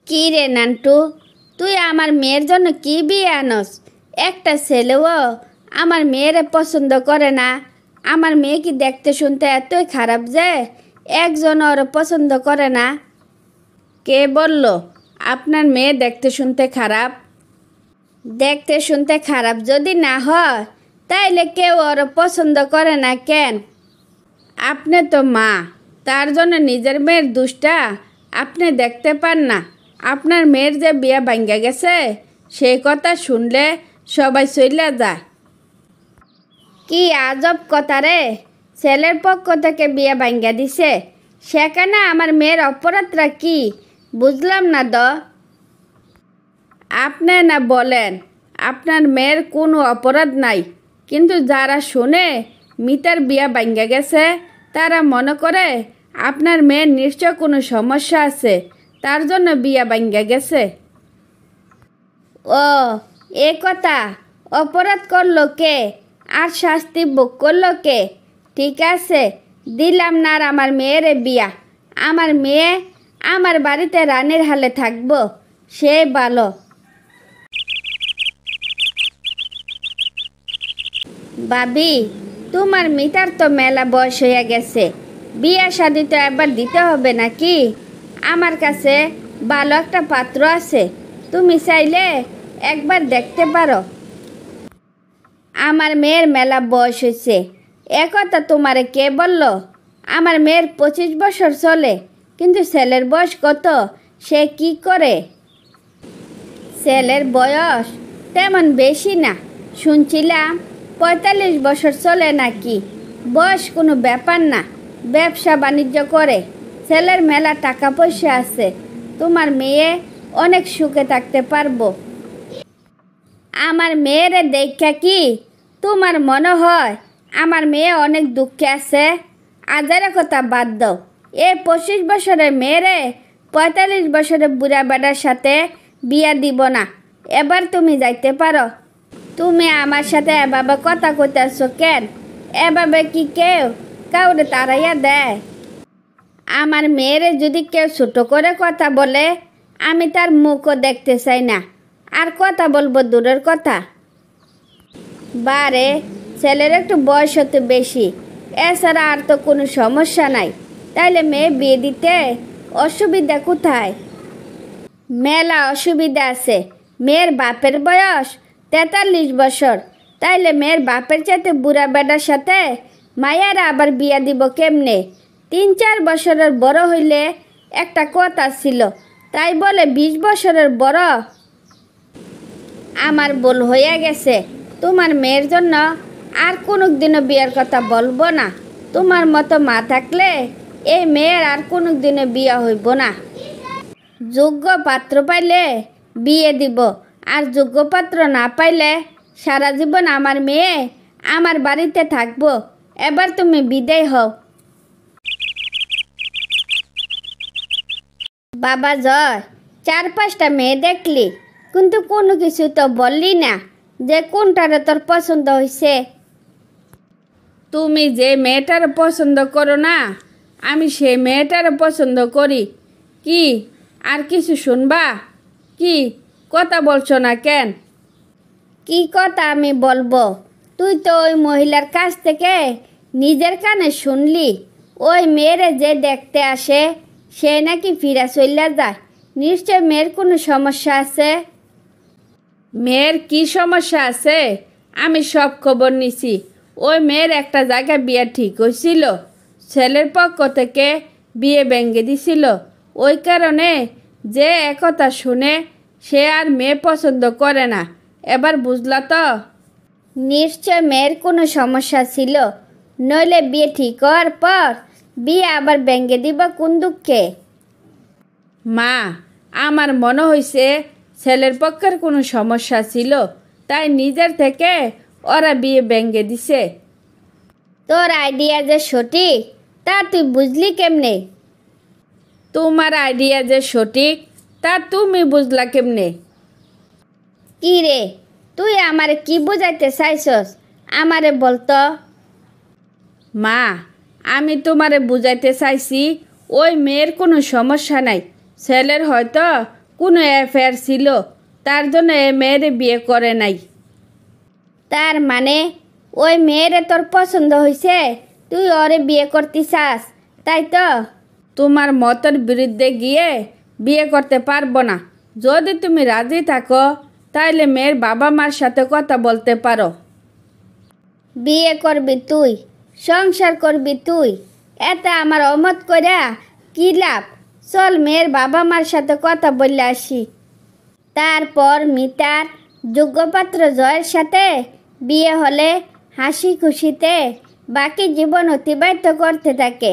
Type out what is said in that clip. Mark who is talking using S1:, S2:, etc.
S1: কি রে নান্টু, তুই আমার মেয়ের জন্য কি বিয়ে আনস? একটা ছেলেও আমার মেয়েরে পছন্দ করে না। আমার মেয়ে কি দেখতে শুনতে এতই খারাপ যে একজন ওর পছন্দ করে না? কে বলল আপনার মেয়ে দেখতে শুনতে খারাপ? দেখতে শুনতে খারাপ যদি না হয় তাইলে কেউ ওর পছন্দ করে না কেন? আপনি তো মা, তার জন্য নিজের মেয়ের দোষটা আপনি দেখতে পান না। আপনার মেয়ের যে বিয়ে ভাঙ্গা গেছে সেই কথা শুনলে সবাই চইলা যায়। কি আজব কথা রে! ছেলের পক্ষ থেকে বিয়ে ভাঙ্গা দিছে, সেখানে আমার মেয়ের অপরাধটা কি বুঝলাম না। আপনি না বলেন আপনার মেয়ের কোনো অপরাধ নাই, কিন্তু যারা শুনে মিতার বিয়া ভাঙ্গা গেছে তারা মনে করে আপনার মেয়ের নিশ্চয় কোনো সমস্যা আছে, তার জন্য বিয়া ভাঙ্গা গেছে। ও, এ কথা! অপরাধ করলো কে আর শাস্তি ভোগ করলো কে? ঠিক আছে, দিলাম না আর আমার মেয়ের বিয়া। আমার মেয়ে আমার বাড়িতে রানীর হালে থাকবো, সে ভালো। ভাবি, তোমার মিতার তো মেলা বয়স হয়ে গেছে, বিয়া শাদি তো একবার দিতে হবে নাকি? আমার কাছে ভালো একটা পাত্র আছে, তুমি চাইলে একবার দেখতে পারো। আমার মেয়ের মেলা বয়স হয়েছে, একথা তোমারে কে বলল? আমার মেয়ের 25 বছর চলে, কিন্তু ছেলের বয়স কত সে কি করে? ছেলের বয়স তেমন বেশি না, শুনছিলাম 45 বছর চলে নাকি। বয়স কোনো ব্যাপার না, ব্যবসা বাণিজ্য করে, ছেলের মেলা টাকা পয়সা আছে, তোমার মেয়ে অনেক সুখে থাকতে পারবো। আমার মেয়েরে দেখা কি তোমার মনে হয় আমার মেয়ে অনেক দুঃখে আছে? আজের কথা বাদ দাও, 25 বছরের মেয়েরে 45 বছরের বুড়া বেটার সাথে বিয়া দিব না। এবার তুমি যাইতে পারো। তুমি আমার সাথে এভাবে কথা কইতেছ কেন? এভাবে কি কেউ কাউরে তাড়াইয়া দেয়? আমার মেয়েরে যদি কেউ ছোট করে কথা বলে আমি তার মুখও দেখতে চাই না, আর কথা বলবো দূরের কথা। বারে, ছেলের একটু বয়স হতে বেশি, এছাড়া আর তো কোনো সমস্যা নাই, তাইলে মেয়ে বিয়ে দিতে অসুবিধা কোথায়? মেলা অসুবিধা আছে। মেয়ের বাপের বয়স 43 বছর, তাইলে মেয়ের বাপের চাইতে বুড়া বেটার সাথে মায়েরা আবার বিয়া দিব কেমনে? 3-4 বছরের বড় হইলে একটা কথা ছিল, তাই বলে 20 বছরের বড়? আমার ভুল হয়ে গেছে, তোমার মেয়ের জন্য আর কোনো দিনও বিয়ের কথা বলবো না। তোমার মতো মা থাকলে এই মেয়ের আর কোনো দিনে বিয়ে হইব না। যোগ্য পাত্র পাইলে বিয়ে দিব, আর যোগ্য পাত্র না পাইলে সারা জীবন আমার মেয়ে আমার বাড়িতে থাকবো। এবার তুমি বিদায় হও। বাবা জয়, 4-5টা মেয়ে দেখলি, কিন্তু কোনো কিছু তো বললি না যে কোনটারে তোর পছন্দ হয়েছে। তুমি যে মেয়েটার পছন্দ করো না, আমি সেই মেয়েটার পছন্দ করি। কি আর কিছু শুনবা? কি কথা বলছো না কেন? কি কথা আমি বলবো? তুই তো ওই মহিলার কাছ থেকে নিজের কানে শুনলি ওই মেয়েরে যে দেখতে আসে সে নাকি ফিরা চইলা যায়। নিশ্চয় মেয়ের কোনো সমস্যা আছে। মেয়ের কি সমস্যা আছে? আমি সব খবর নিছি। ওই মেয়ের একটা জায়গায় বিয়ে ঠিক হয়েছিল, ছেলের পক্ষ থেকে বিয়ে ভেঙে দিছিল। ওই কারণে যে একথা শুনে সে আর মেয়ে পছন্দ করে না। এবার বুঝলা তো? নিশ্চয় মেয়ের কোনো সমস্যা ছিল, নইলে বিয়ে ঠিক হওয়ার পর বিয়ে আবার ভেঙে দিব কোন দুঃখে? মা, আমার মনে হয়েছে ছেলের পক্ষের কোনো সমস্যা ছিল, তাই নিজের থেকে ওরা বিয়ে ভেঙে দিছে। তোর আইডিয়া যে সঠিক তা তুই বুঝলি কেমনে? তোমার আইডিয়া যে সঠিক তা তুমি বুঝলা কেমনে? কি রে, তুই আমারে কি বুঝাইতে চাইছস? আমারে বলতো। মা, আমি তোমারে বুঝাইতে চাইছি ওই মেয়ের কোনো সমস্যা নাই, ছেলের হয়তো কোনো অ্যাফেয়ার ছিল, তার জন্য এ মেয়ের বিয়ে করে নাই।
S2: তার মানে ওই মেয়েরে তোর পছন্দ হয়েছে, তুই ওরে বিয়ে করতে চাস, তাই তো?
S1: তোমার মতের বিরুদ্ধে গিয়ে বিয়ে করতে পারবো না। যদি তুমি রাজি থাকো তাইলে মেয়ের বাবা মার সাথে কথা বলতে পারো।
S2: বিয়ে করবি তুই, সংসার করবি তুই, এতে আমার অমত কইরা কি লাভ? চল মেয়ের বাবা মার সাথে কথা বললে আসি। তারপর মিতার যোগ্যপাত্র জয়ের সাথে বিয়ে হলে হাসি খুশিতে বাকি জীবন অতিবাহিত করতে থাকে।